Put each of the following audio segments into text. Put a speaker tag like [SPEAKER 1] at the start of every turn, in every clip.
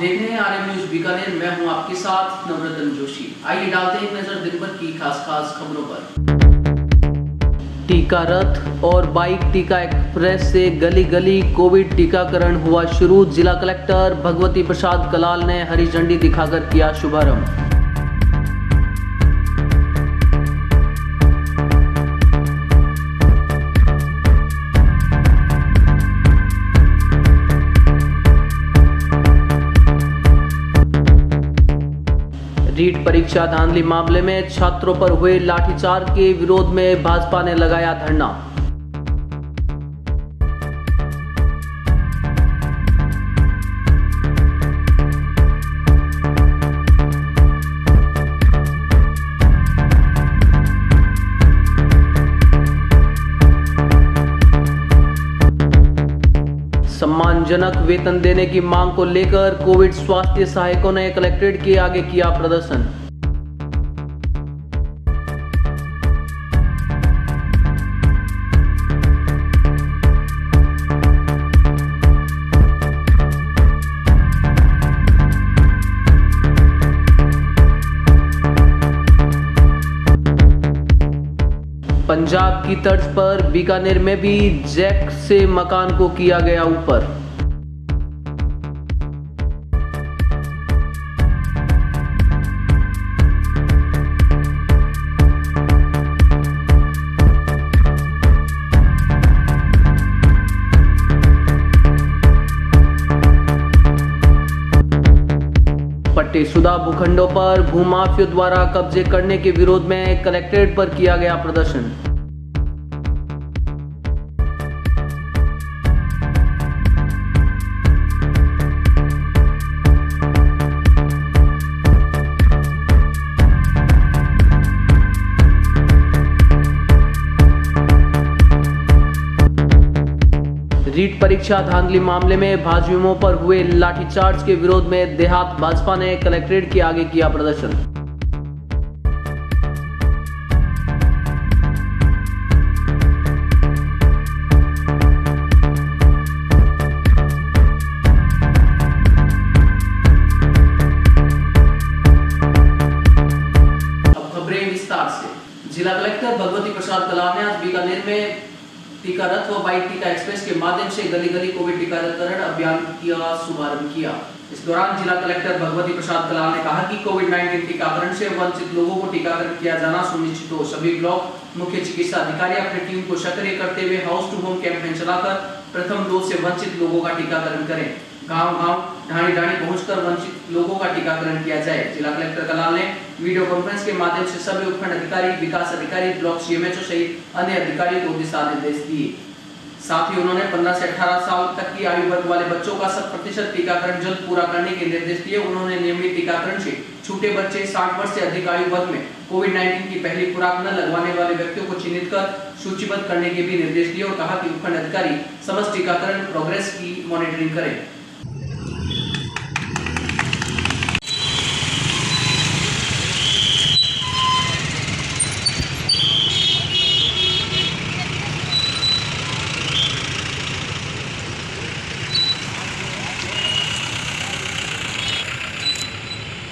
[SPEAKER 1] देख रहे हैं आरएम न्यूज बीकानेर। मैं हूं आपके साथ नवरत्न जोशी। आइए डालते हैं एक नजर दिन भर की खास खबरों पर। टीका रथ और बाइक टीका एक्सप्रेस से गली गली कोविड टीकाकरण हुआ शुरू। जिला कलेक्टर भगवती प्रसाद कलाल ने हरी झंडी दिखाकर किया शुभारंभ। रीट परीक्षा धांधली मामले में छात्रों पर हुए लाठीचार्ज के विरोध में भाजपा ने लगाया धरना। सम्मानजनक वेतन देने की मांग को लेकर कोविड स्वास्थ्य सहायकों ने कलेक्ट्रेट के आगे किया प्रदर्शन। पंजाब की तर्ज पर बीकानेर में भी जैक से मकान को किया गया ऊपर। पट्टेशुदा भूखंडों पर भूमाफियों द्वारा कब्जे करने के विरोध में कलेक्ट्रेट पर किया गया प्रदर्शन। रीट परीक्षा धांधली मामले में भाजयुमों पर हुए लाठीचार्ज के विरोध में देहात भाजपा ने कलेक्ट्रेट के आगे किया प्रदर्शन। अब खबरें विस्तार से। जिला कलेक्टर भगवती प्रसाद कलाल ने आज बीकानेर में टीका रथ व बाइक टीका एक्सप्रेस के माध्यम से गली गली कोविड टीकाकरण अभियान का शुभारंभ किया। इस दौरान जिला कलेक्टर भगवती प्रसाद कलाल ने कहा कि कोविड-19 टीकाकरण से वंचित लोगों को टीकाकरण किया जाना सुनिश्चित हो। सभी ब्लॉक मुख्य चिकित्सा अधिकारी अपनी टीम को सक्रिय करते हुए हाउस टू होम कैंपेन चलाकर प्रथम डोज से वंचित लोगों का टीकाकरण करें। गांव-गांव, ढाणी-ढाणी पहुंचकर वंचित लोगों का टीकाकरण किया जाए। जिला कलेक्टर कलाल ने वीडियो कॉन्फ्रेंस के माध्यम से सभी उपखंड अधिकारी, विकास अधिकारी, ब्लॉक सीएमएचओ सहित अन्य अधिकारियों को दिशा निर्देश दिए। साथ ही उन्होंने 15 से 18 साल तक की आयु वर्ग वाले बच्चों का 100% टीकाकरण जल्द पूरा करने के निर्देश दिए। उन्होंने नियमित टीकाकरण से छूटे बच्चे, 60 वर्ष से अधिक आयु वर्ग में कोविड-19 की पहली खुराक न लगवाने वाले व्यक्तियों को चिन्हित कर सूचीबद्ध करने के भी निर्देश दिए और कहा कि उपखंड अधिकारी समस्त टीकाकरण प्रोग्रेस की मॉनिटरिंग करें।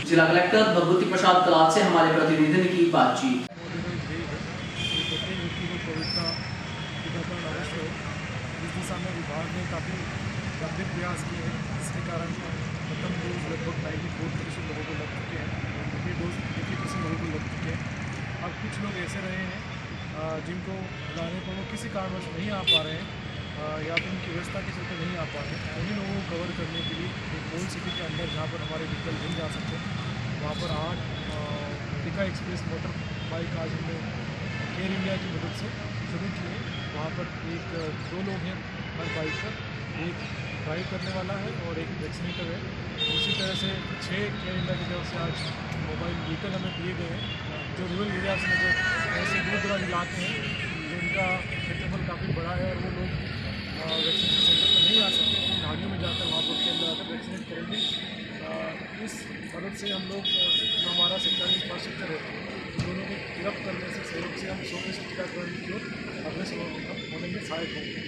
[SPEAKER 1] जिला कलेक्टर भगवती प्रसाद कलाल से हमारे प्रतिनिधि ने की बातचीत।
[SPEAKER 2] इस दिशा में विभाग ने काफ़ी गंभीर प्रयास किए हैं, जिसके कारण प्रथम डोज लगभग 94% लोगों को लग चुके हैं, द्वितीय डोज 80% लोगों को लग चुके हैं। अब कुछ लोग ऐसे रहे हैं जिनको लाने पर वो किसी कारणवश नहीं आ पा रहे हैं या फिर उनकी व्यवस्था के चलते नहीं आ पा रहे हैं। उन्हीं लोगों को कवर करने के लिए एक ओल्ड सिटी के अंदर जहाँ पर हमारे व्हीकल नहीं जा सकते, वहाँ पर 8 टीका एक्सप्रेस मोटर बाइक आज हमने केयर इंडिया की मदद से शुरू किए। वहाँ पर 2 लोग हैं हर बाइक पर, एक ड्राइव करने वाला है और एक वैक्सीनेटर है। उसी तरह से 6 केयर इंडिया की तरफ से आज मोबाइल व्हीकल हमें दिए गए हैं, जो रूरल एरियाज में जो ऐसे दूर दराज इलाके हैं जिनका क्षेत्रफल काफ़ी बड़ा है और वो लोग वैक्सीनेशन सेंटर पर नहीं आ सकते, गाड़ियों में जाकर वहाँ पर उसके अंदर आकर वैक्सीनेट करेंगे। इस मदद से हम लोग जो हमारा सरकारी इंफ्रास्ट्रक्चर है दोनों को गिरफ्त करने से सहयोग से हम 100% टीकाकरण की ओर अग्रसर होने में सहायक होंगे।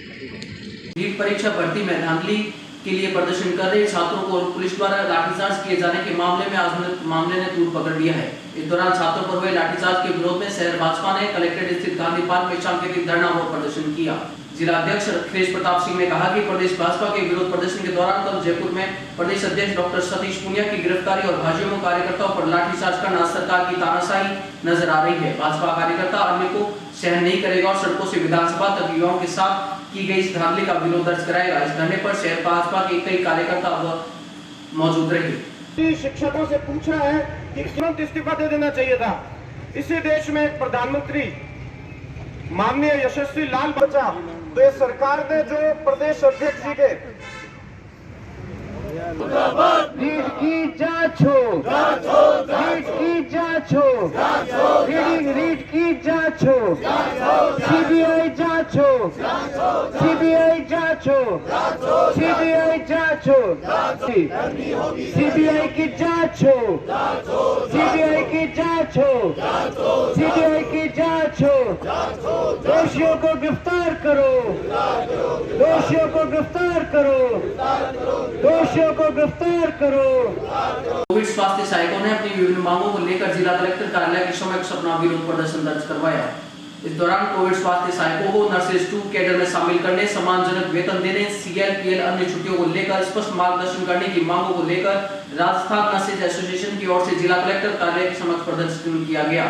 [SPEAKER 1] नीट परीक्षा भर्ती में धांधली के लिए प्रदर्शन कर रहे छात्रों को पुलिस द्वारा लाठीचार्ज किए जाने के मामले ने तूल पकड़ लिया है। इस दौरान छात्रों पर हुए लाठीचार्ज के विरोध में शहर भाजपा ने कलेक्ट्रेट स्थित गांधी पार्क में सांकेतिक धरना और प्रदर्शन किया। जिला अध्यक्ष अखिलेश प्रताप सिंह ने कहा कि प्रदेश भाजपा के विरोध प्रदर्शन के दौरान कल जयपुर में प्रदेश अध्यक्ष डॉक्टर सतीश पूनिया की गिरफ्तारी और भाजपा कार्यकर्ताओं पर लाठीचार्ज करना सरकार की तानाशाही नजर आ रही है। भाजपा कार्यकर्ता अन्य को सहन नहीं करेगा और सड़कों से विधानसभा तक युवाओं के साथ की गई इस धांधली का विरोध दर्ज कराएगा। इस धरने पर शहर भाजपा के कई कार्यकर्ता मौजूद रहे।
[SPEAKER 3] शिक्षकों से पूछा है कि तुरंत इस्तीफा दे देना चाहिए था। इसी देश में प्रधानमंत्री माननीय यशस्वी लाल बचा, तो ये सरकार ने जो प्रदेश अध्यक्ष जी के रीट की जांच हो, रीट की जांच हो, रीट की जांच हो, सीबीआई जांच हो, सीबीआई जांच हो, सीबीआई जांच हो, सीबीआई की जांच हो, सीबीआई की जांच हो, सीबीआई की जांच हो, दोषियों को गिरफ्तार करो, दोषियों को गिरफ्तार करो, दोषियों को गिरफ्तार करो।
[SPEAKER 1] कोविड स्वास्थ्य सहायकों ने अपनी विभिन्न मांगों को लेकर जिला कलेक्टर कार्यालय के समक्ष अपना विरोध प्रदर्शन दर्ज करवाया। इस दौरान कोविड स्वास्थ्य सहायकों को नर्सेज 2 कैडर में शामिल करने, सम्मानजनक वेतन देने, CLPL अन्य छुट्टियों को लेकर स्पष्ट मार्गदर्शन करने की मांगों को लेकर राजस्थान नर्सेज एसोसिएशन की ओर से जिला कलेक्टर कार्यालय के समक्ष प्रदर्शन किया गया।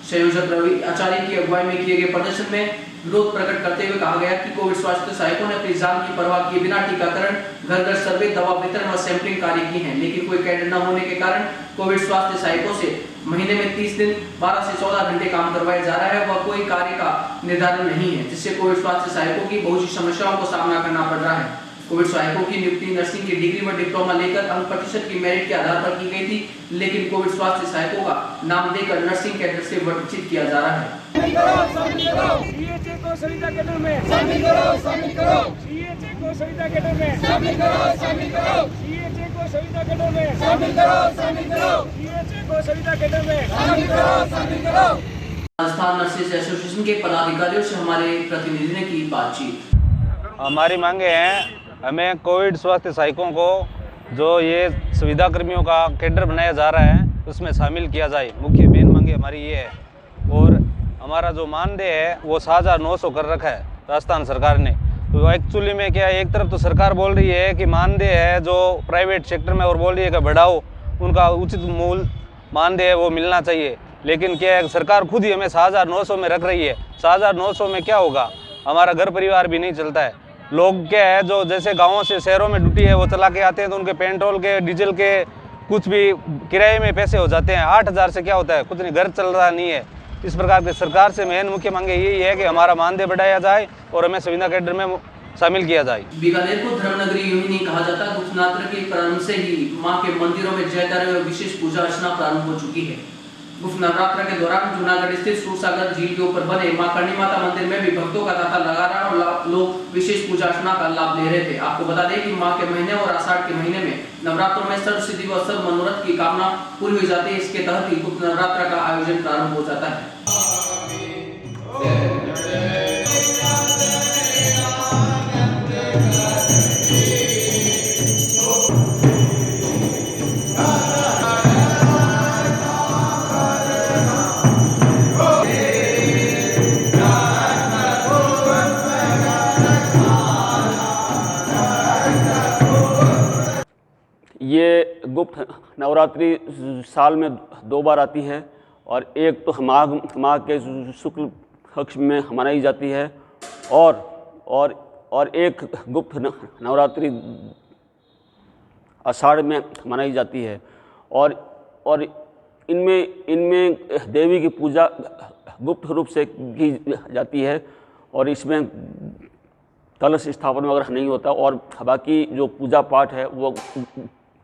[SPEAKER 1] संयोजक रवि आचार्य की अगुवाई में किए गए प्रदर्शन में विरोध प्रकट करते हुए कहा गया कि कोविड स्वास्थ्य सहायकों ने अपनी जान की परवाह किए बिना टीकाकरण, घर-घर सर्वे, दवा वितरण व सैंपलिंग कार्य की है, लेकिन कोई कैडर न होने के कारण कोविड स्वास्थ्य सहायकों से महीने में 30 दिन 12 से 14 घंटे काम करवाया जा रहा है। वह कोई कार्य का निर्धारण नहीं है, जिससे कोविड स्वास्थ्य सहायकों की बहुत सी समस्याओं को सामना करना पड़ रहा है। कोविड सहायकों की नियुक्ति नर्सिंग की डिग्री व डिप्लोमा लेकर अंक प्रतिशत की मेरिट के आधार पर की गई थी, लेकिन कोविड स्वास्थ्य सहायकों का नाम देकर नर्सिंग कैडर से वंचित किया जा रहा है।
[SPEAKER 4] सीएचए को संविदा कैडर में शामिल करो, शामिल करो। सीएचए को संविदा कैडर में शामिल करो, शामिल करो। सीएचए को संविदा कैडर में शामिल करो, शामिल करो। सीएचए को संविदा कैडर में शामिल करो, शामिल करो।
[SPEAKER 1] राजस्थान नर्सेज एसोसिएशन के पदाधिकारियों से हमारे प्रतिनिधि ने की बातचीत।
[SPEAKER 5] हमारी मांगे हैं, हमें कोविड स्वास्थ्य सहायकों को जो ये सुविधा कर्मियों का कैडर बनाया जा रहा है उसमें शामिल किया जाए। मुख्य मेन मांगे हमारी ये है। और हमारा जो मानदेय है वो 7,900 कर रखा है राजस्थान सरकार ने। तो एक्चुअली में क्या है, एक तरफ तो सरकार बोल रही है कि मानदेय है जो प्राइवेट सेक्टर में और बोल रही है कि बढ़ाओ, उनका उचित मूल्य मानदेय है वो मिलना चाहिए, लेकिन क्या है सरकार खुद ही हमें 7,900 में रख रही है। 7,900 में क्या होगा, हमारा घर परिवार भी नहीं चलता है। लोग क्या है जो जैसे गाँवों से शहरों में ड्यूटी है वो चला के आते हैं तो उनके पेट्रोल के, डीजल के, कुछ भी किराए में पैसे हो जाते हैं। 8,000 से क्या होता है, कुछ नहीं, घर चल रहा नहीं है। इस प्रकार के सरकार से मेन मुख्य मांगे यही है कि हमारा मानदेय बढ़ाया जाए और हमें सुविधा कैडर में शामिल किया जाए।
[SPEAKER 1] बीकानेर को धर्मनगरी यूं ही नहीं कहा जाता। गुप्त नवरात्र के प्रारंभ से ही मां के मंदिरों में जयकारे और विशेष पूजा अर्चना प्रारंभ हो चुकी है। गुप्त नवरात्र के दौरान जूनागढ़ स्थित सूरसागर झील के ऊपर बने मां करणी माता मंदिर में भी भक्तों का तांता लगा रहा और लोग विशेष पूजा अर्चना का लाभ ले रहे थे। आपको बता दें कि मां के महीने और आषाढ़ के महीने में नवरात्रों में सर्व सिद्धि व सर्व मनोरथ की कामना पूरी हो जाती है। इसके तहत ही गुप्त नवरात्र का आयोजन प्रारंभ हो जाता है।
[SPEAKER 6] ये गुप्त नवरात्रि साल में 2 बार आती है और एक तो माघ के शुक्ल पक्ष में मनाई जाती है और एक गुप्त नवरात्रि आषाढ़ में मनाई जाती है। और इनमें देवी की पूजा गुप्त रूप से की जाती है और इसमें कलश स्थापन वगैरह नहीं होता और बाकी जो पूजा पाठ है वो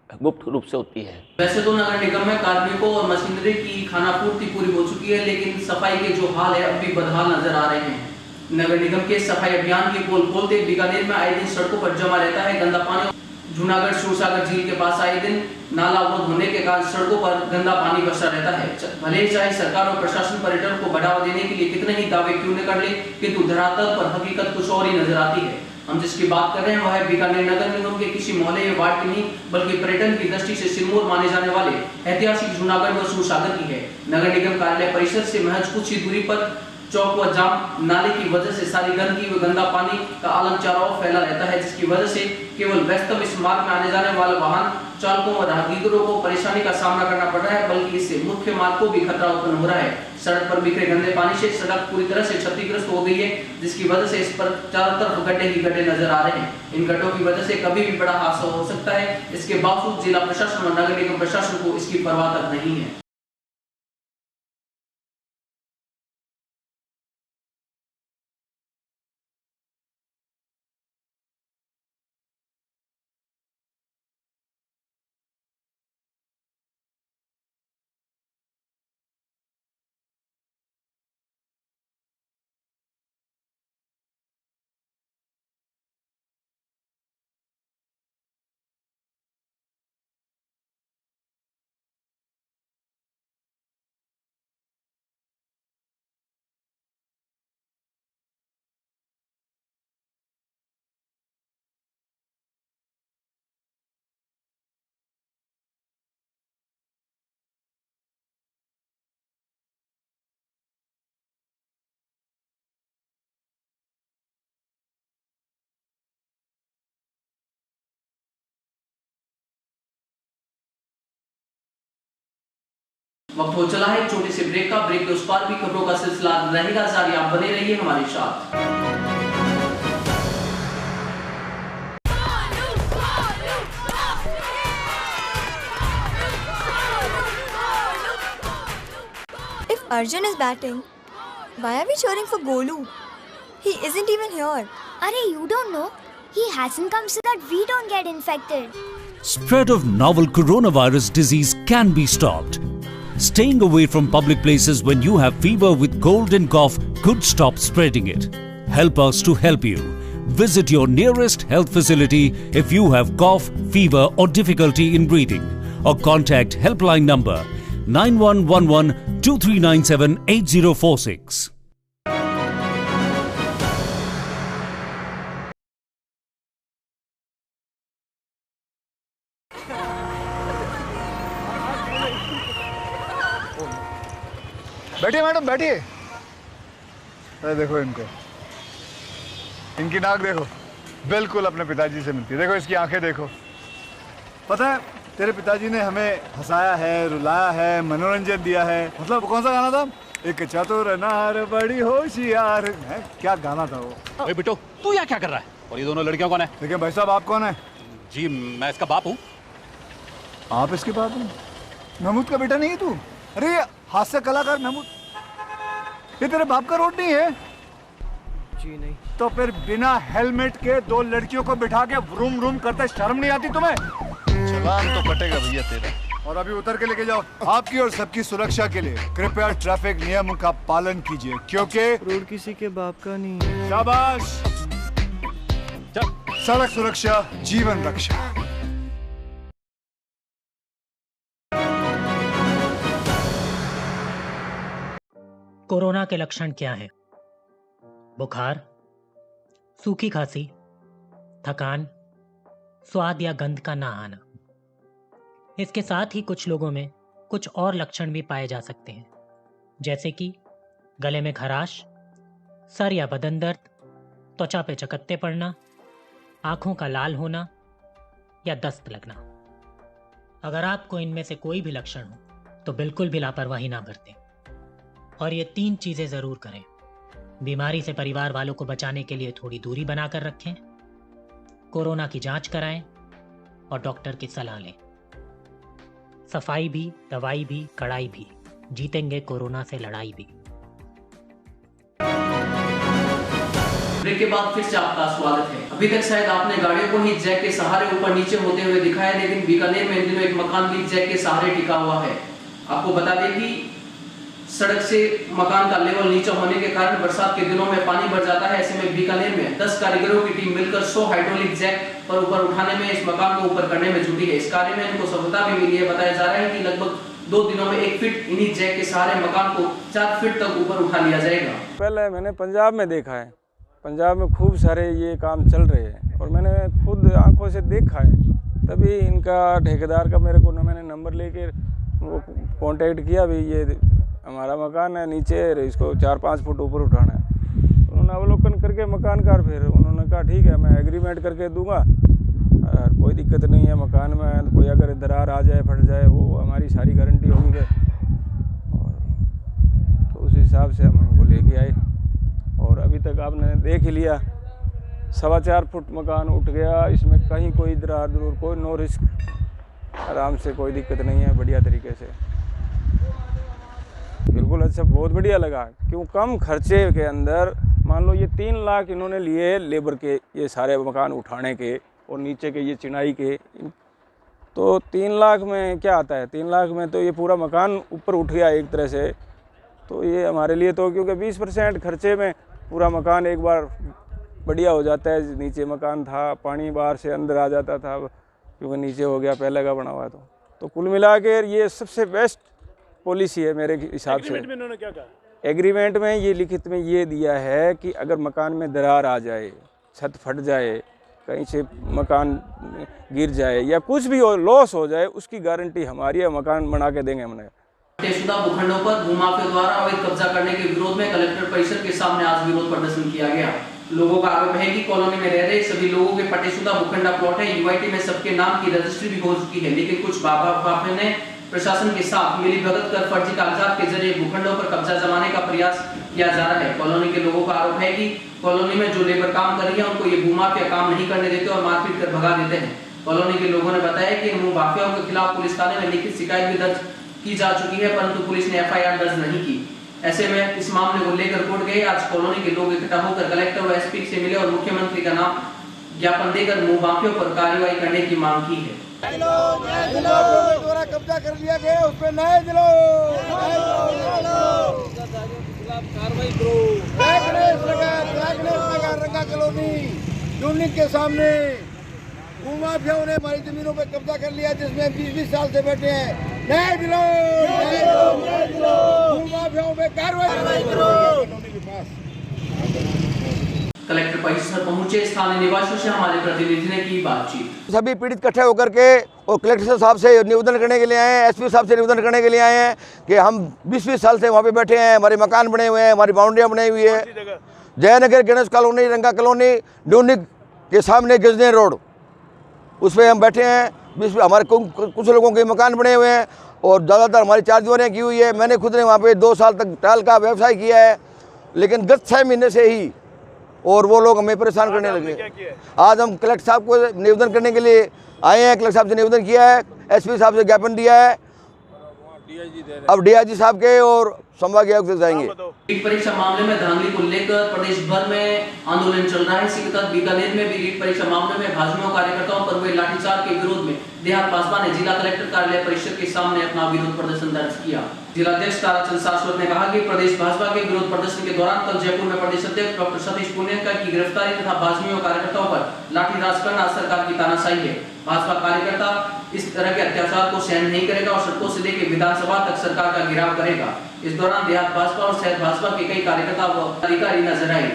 [SPEAKER 6] गुप्त रूप से होती है।
[SPEAKER 1] वैसे तो नगर निगम में कार्मिकों और मशीनरी की खानापूर्ति पूरी हो चुकी है, लेकिन सफाई के जो हाल है अब भी बदहाल नजर आ रहे हैं। नगर निगम के सफाई अभियान की पोल खोलते बीकानेर में आए दिन सड़कों पर जमा रहता है गंदा पानी। जूनागढ़ सूरसागर झील के पास आए दिन नाला अवरोध होने के कारण सड़कों पर गंदा पानी बसा रहता है। भले ही चाहे सरकार और प्रशासन पर्यटन को बढ़ावा देने के लिए कितने ही दावे क्यों न कर ले, किंतु धरातल पर हकीकत कुछ और ही नजर आती है। हम जिसकी बात कर रहे हैं वह है बीकानेर नगर निगम के किसी मोहल्ले या वार्ड की नहीं बल्कि पर्यटन की दृष्टि से सिरमौर माने जाने वाले ऐतिहासिक जूनागढ़ व सूरसागर की है। नगर निगम कार्यालय परिसर से महज कुछ ही दूरी पर चौक व जाम नाले की वजह से सारी गंदगी व गंदा पानी का आलम चारों ओर फैला रहता है, जिसकी वजह से केवल व्यस्तम इस मार्ग में आने जाने वाले वाहन चालकों व राहगीरों को परेशानी का सामना करना पड़ रहा है, बल्कि इससे मुख्य मार्ग को भी खतरा उत्पन्न हो रहा है। सड़क पर बिखरे गंदे पानी से सड़क पूरी तरह से क्षतिग्रस्त हो गई है, जिसकी वजह से इस पर चारों तरफ गड्ढे ही गड्ढे नजर आ रहे हैं। इन गड्ढों की वजह से कभी भी बड़ा हादसा हो सकता है। इसके बावजूद जिला प्रशासन और नगर निगम प्रशासन को इसकी परवाह तक नहीं है। वक्त हो चला है एक छोटे से ब्रेक का। ब्रेक के उस पार भी खबरों का सिलसिला रहेगा जारी, आप बने रहिए हमारे साथ।
[SPEAKER 7] If Arjun is batting, why are we cheering for Golu? He isn't even here.
[SPEAKER 8] Arey, you don't know. He hasn't come so that we don't get infected.
[SPEAKER 9] Spread of novel coronavirus disease can be stopped. Staying away from public places when you have fever with cold and cough could stop spreading it. Help us to help you. Visit your nearest health facility if you have cough, fever or difficulty in breathing, or contact helpline number 9111 2397 8046.
[SPEAKER 10] बैठिए madam बैठिए। अरे देखो इनको, इनकी नाक देखो, बिल्कुल अपने पिताजी से मिलती है। देखो इसकी आंखें देखो। पता है तेरे पिताजी ने हमें हंसाया है, रुलाया है, मनोरंजन दिया है। मतलब कौन सा गाना था? एक चतुर नार बड़ी होशियार है, क्या गाना था वो?
[SPEAKER 11] ओए बिट्टू, तू यहाँ क्या कर रहा है? और ये दोनों लड़कियां कौन है?
[SPEAKER 10] देखिए भाई साहब, आप कौन है?
[SPEAKER 11] जी मैं इसका बाप हूँ।
[SPEAKER 10] आप इसके बाप हैं? महमूद का बेटा नहीं है तू? अरे हास्य कलाकार महमूद, ये तेरे बाप का रोड नहीं है?
[SPEAKER 3] जी नहीं।
[SPEAKER 10] तो फिर बिना हेलमेट के दो लड़कियों को बिठा के व्रूम व्रूम करते शर्म नहीं आती तुम्हें?
[SPEAKER 12] चलान तो कटेगा भैया तेरा।
[SPEAKER 10] और अभी उतर के लेके जाओ। आपकी और सबकी सुरक्षा के लिए कृपया ट्रैफिक नियमों का पालन कीजिए, क्योंकि
[SPEAKER 3] रोड किसी के बाप का नहीं है।
[SPEAKER 10] शाबाश। सड़क सुरक्षा जीवन रक्षा।
[SPEAKER 13] कोरोना के लक्षण क्या हैं? बुखार, सूखी खांसी, थकान, स्वाद या गंध का ना आना। इसके साथ ही कुछ लोगों में कुछ और लक्षण भी पाए जा सकते हैं, जैसे कि गले में खराश, सर या बदन दर्द, त्वचा पे चकत्ते पड़ना, आंखों का लाल होना या दस्त लगना। अगर आपको इनमें से कोई भी लक्षण हो तो बिल्कुल भी लापरवाही ना बरतें और ये 3 चीजें जरूर करें। बीमारी से परिवार वालों को बचाने के लिए थोड़ी दूरी बनाकर रखें, कोरोना की जांच कराएं और डॉक्टर की सलाह लें। सफाई भी, दवाई भी, कड़ाई भी, जीतेंगे कोरोना से लड़ाई भी।
[SPEAKER 1] ब्रेक के बाद फिर से आपका स्वागत है। अभी तक शायद आपने गाड़ियों को ही जैक के सहारे ऊपर नीचे होते हुए दिखाया, लेकिन बीकानेर में इन दिनों एक मकान भी जैक के सहारे टिका हुआ है। आपको बता दें कि सड़क से मकान का लेवल नीचे होने के कारण बरसात के दिनों में पानी भर जाता है। ऐसे में बीकानेर में 10 कारीगरों की टीम मिलकर 100 हाइड्रोलिक जैक पर ऊपर उठाने में, इस मकान को ऊपर करने में जुटी है। इस कार्य में इनको सफलता भी मिली है। बताया जा रहा है कि लगभग 2 दिनों में 1 फीट इन्हीं जैक के सहारे मकान को 4 फीट तक ऊपर उठा लिया जाएगा।
[SPEAKER 14] पहले मैंने पंजाब में देखा है, पंजाब में खूब सारे ये काम चल रहे हैं और मैंने खुद आंखों से देखा है, तभी इनका ठेकेदार का मेरे को मैंने नंबर लेके वो कांटेक्ट किया, भी ये हमारा मकान है नीचे, इसको 4-5 फुट ऊपर उठाना है। उन्होंने अवलोकन करके मकानकार, फिर उन्होंने कहा ठीक है मैं एग्रीमेंट करके दूंगा, कोई दिक्कत नहीं है, मकान में कोई अगर दरार आ जाए फट जाए वो हमारी सारी गारंटी होगी। और तो उस हिसाब से हम इनको लेके आए और अभी तक आपने देख ही लिया, 4.25 फुट मकान उठ गया, इसमें कहीं कोई दरार जरूर, कोई नो रिस्क, आराम से, कोई दिक्कत नहीं है, बढ़िया तरीके से, बिल्कुल अच्छा, बहुत बढ़िया लगा। क्यों कम खर्चे के अंदर, मान लो ये 3 लाख इन्होंने लिए लेबर के, ये सारे मकान उठाने के और नीचे के ये चिनाई के, तो 3 लाख में क्या आता है, 3 लाख में तो ये पूरा मकान ऊपर उठ गया एक तरह से। तो ये हमारे लिए तो, क्योंकि 20% खर्चे में पूरा मकान एक बार बढ़िया हो जाता है। नीचे मकान था, पानी बाहर से अंदर आ जाता था, क्योंकि नीचे हो गया पहले का बना हुआ। तो कुल मिला के ये सबसे बेस्ट पॉलिसी है मेरे हिसाब से।
[SPEAKER 2] एग्रीमेंट में इन्होंने क्या कहा?
[SPEAKER 14] एग्रीमेंट में ये लिखित में ये दिया है कि अगर मकान में दरार आ जाए, छत फट जाए, कहीं से मकान गिर जाए या कुछ भी हो, लॉस हो जाए, उसकी गारंटी हमारी है, मकान बना के देंगे हमने।
[SPEAKER 1] पट्टेशुदा भूखंडों पर भूमाफिया द्वारा अवैध कब्जा करने के विरोध में कलेक्टर परिसर के सामने आज विरोध प्रदर्शन किया गया। लोगों का आरोप है कि कॉलोनी में रह रहे सभी लोगों के पट्टेशुदा भूखंडा प्लॉट है, यूआईटी में सबके नाम की रजिस्ट्री भी हो चुकी है, लेकिन कुछ बाबा ने प्रशासन के साथ मिलीभगत कर फर्जी कागजात के जरिए भूखंडों पर कब्जा जमाने का प्रयास किया जा रहा है। कॉलोनी के लोगों का आरोप है कि कॉलोनी में जो लेबर काम कर रही है उनको ये भूमाफिया काम नहीं करने देते और मारपीट कर भगा देते हैं। कॉलोनी के लोगों ने बताया कि भूमाफियाओं के खिलाफ पुलिस थाने में लिखित शिकायत भी दर्ज की जा चुकी है, परंतु पुलिस ने एफआईआर दर्ज नहीं की। ऐसे में इस मामले को लेकर कोर्ट गए। आज कॉलोनी के लोग इकट्ठा होकर कलेक्टर व एसपी से मिले और मुख्यमंत्री का नाम ज्ञापन देकर भूमाफियों पर कार्रवाई करने की मांग की है।
[SPEAKER 3] द्वारा कब्जा कर लिया गया, उस पर न्याय दिलो, कार्रवाई करो। रंगा कॉलोनी यूनिक के सामने भूमाफियाओं ने हमारी जमीनों पे कब्जा कर लिया, जिसमें 20-20 साल से बैठे हैं। न्याय दिलो, भूमाफियाओं पे कार्रवाई करो।
[SPEAKER 1] कलेक्टर परिसर पहुंचे स्थानीय निवासियों से हमारे प्रतिनिधि ने की बातचीत।
[SPEAKER 15] सभी पीड़ित इकट्ठे होकर के और कलेक्टर साहब से निवेदन करने के लिए आए हैं, एसपी साहब से निवेदन करने के लिए आए हैं कि हम 20-20 साल से वहाँ पे बैठे हैं, हमारे मकान बने हुए हैं, हमारी बाउंड्रियाँ बनी हुई है। जयनगर गणेश कॉलोनी, रंगा कॉलोनी, ड्यूनिक के सामने गिजने रोड, उस पर हम बैठे हैं। हमारे कुछ लोगों के मकान बने हुए हैं और ज़्यादातर हमारी 4 दीवारें की हुई है। मैंने खुद ने वहाँ पे 2 साल तक टाइल का व्यवसाय किया है, लेकिन गत 6 महीने से ही और वो लोग हमें परेशान करने लगे। आज हम कलेक्टर साहब को निवेदन करने के लिए आए हैं, कलेक्टर साहब से निवेदन किया है, एसपी साहब से ज्ञापन दिया है, अब डीआईजी साहब के और संभागीय आयुक्त से जाएंगे।
[SPEAKER 1] रीट परीक्षा मामले में धांधली को लेकर प्रदेश भर में आंदोलन चल रहा है। इसी के तहत बीकानेर में भी रीट परीक्षा मामले में भाजपा कार्यकर्ताओं पर हुए लाठीचार्ज के विरोध में देहात भाजपा ने जिला कलेक्टर कार्यालय परिसर के सामने अपना विरोध प्रदर्शन दर्ज किया। जिलाध्यक्ष ताराचंद शाश्वत ने कहा कि प्रदेश भाजपा के विरोध प्रदर्शन के दौरान कल जयपुर में प्रदेश अध्यक्ष डॉक्टर सतीश पुनिया की गिरफ्तारी तथा भाजपा कार्यकर्ताओं पर लाठीचार्ज करना सरकार की तानाशाही है। भाजपा कार्यकर्ता इस तरह के अत्याचार को सहन नहीं करेगा और सड़कों से लेकर विधानसभा तक सरकार का घेराव करेगा। इस दौरान देहात भाजपा और शहर भाजपा के कई कार्यकर्ता व अधिकारी नजर आए।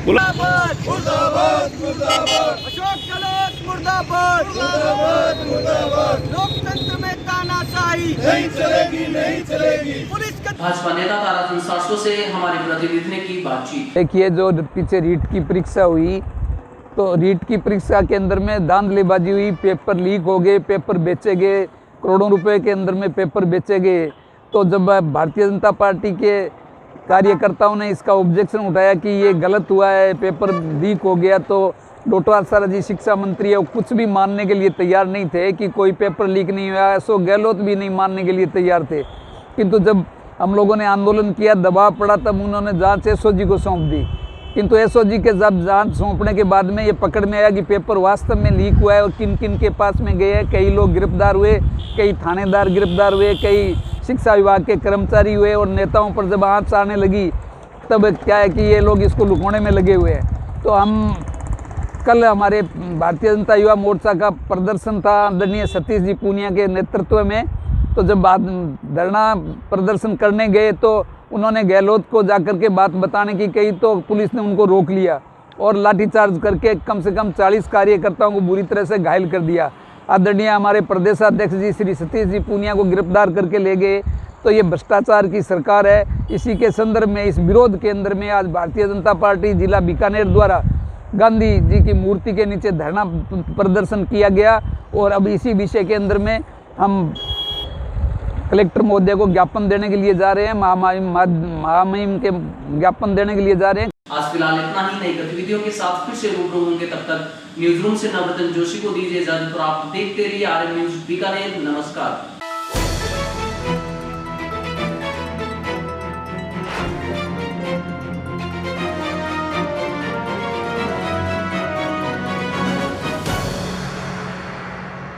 [SPEAKER 3] मुर्दाबाद, मुर्दाबाद, मुर्दाबाद, अशोक गहलोत मुर्दाबाद, मुर्दाबाद, मुर्दाबाद, लोकतंत्र में तानाशाही नहीं चलेगी, नहीं चलेगी। पुलिस का
[SPEAKER 1] भाजपा नेता ताराचंद शाश्वत से हमारे प्रतिनिधि ने की बातचीत।
[SPEAKER 16] देखिए, जो पीछे रीट की परीक्षा हुई, तो रीट की परीक्षा के अंदर में धांधलीबाजी हुई, पेपर लीक हो गए, पेपर बेचे गए, करोड़ों रुपए के अंदर में पेपर बेचे गए। तो जब भारतीय जनता पार्टी के कार्यकर्ताओं ने इसका ऑब्जेक्शन उठाया कि ये गलत हुआ है, पेपर लीक हो गया, तो डॉक्टर आचार्य जी शिक्षा मंत्री है, वो कुछ भी मानने के लिए तैयार नहीं थे कि कोई पेपर लीक नहीं हुआ। अशोक गहलोत भी नहीं मानने के लिए तैयार थे। किंतु जब हम लोगों ने आंदोलन किया, दबाव पड़ा, तब उन्होंने जांच एसओजी को सौंप दी। किंतु एसओजी के जब जांच सौंपने के बाद में ये पकड़ में आया कि पेपर वास्तव में लीक हुआ है और किन किन के पास में गए हैं। कई लोग गिरफ्तार हुए, कई थानेदार गिरफ्तार हुए, कई शिक्षा विभाग के कर्मचारी हुए और नेताओं पर जब आँच आने लगी तब क्या है कि ये लोग इसको लुकाने में लगे हुए हैं। तो हम कल हमारे भारतीय जनता युवा मोर्चा का प्रदर्शन था आदरणीय सतीश जी पूनिया के नेतृत्व में, तो जब बात धरना प्रदर्शन करने गए तो उन्होंने गहलोत को जाकर के बात बताने की कही तो पुलिस ने उनको रोक लिया और लाठीचार्ज करके कम से कम 40 कार्यकर्ताओं को बुरी तरह से घायल कर दिया। आदरणीय हमारे प्रदेशाध्यक्ष जी श्री सतीश जी पूनिया को गिरफ्तार करके ले गए। तो ये भ्रष्टाचार की सरकार है। इसी के संदर्भ में, इस विरोध के अंदर में आज भारतीय जनता पार्टी जिला बीकानेर द्वारा गांधी जी की मूर्ति के नीचे धरना प्रदर्शन किया गया और अब इसी विषय के अंदर में हम कलेक्टर महोदय को ज्ञापन देने के लिए जा रहे हैं, महामहिम के ज्ञापन देने के लिए जा रहे हैं।
[SPEAKER 1] आज फिलहाल इतना ही। नई गतिविधियों के साथ फिर से रूबरू होंगे, तब तक न्यूज रूम से नवरत्न जोशी को दीजिए इजाजत और आप देखते रहिए RM न्यूज बीकानेर। नमस्कार।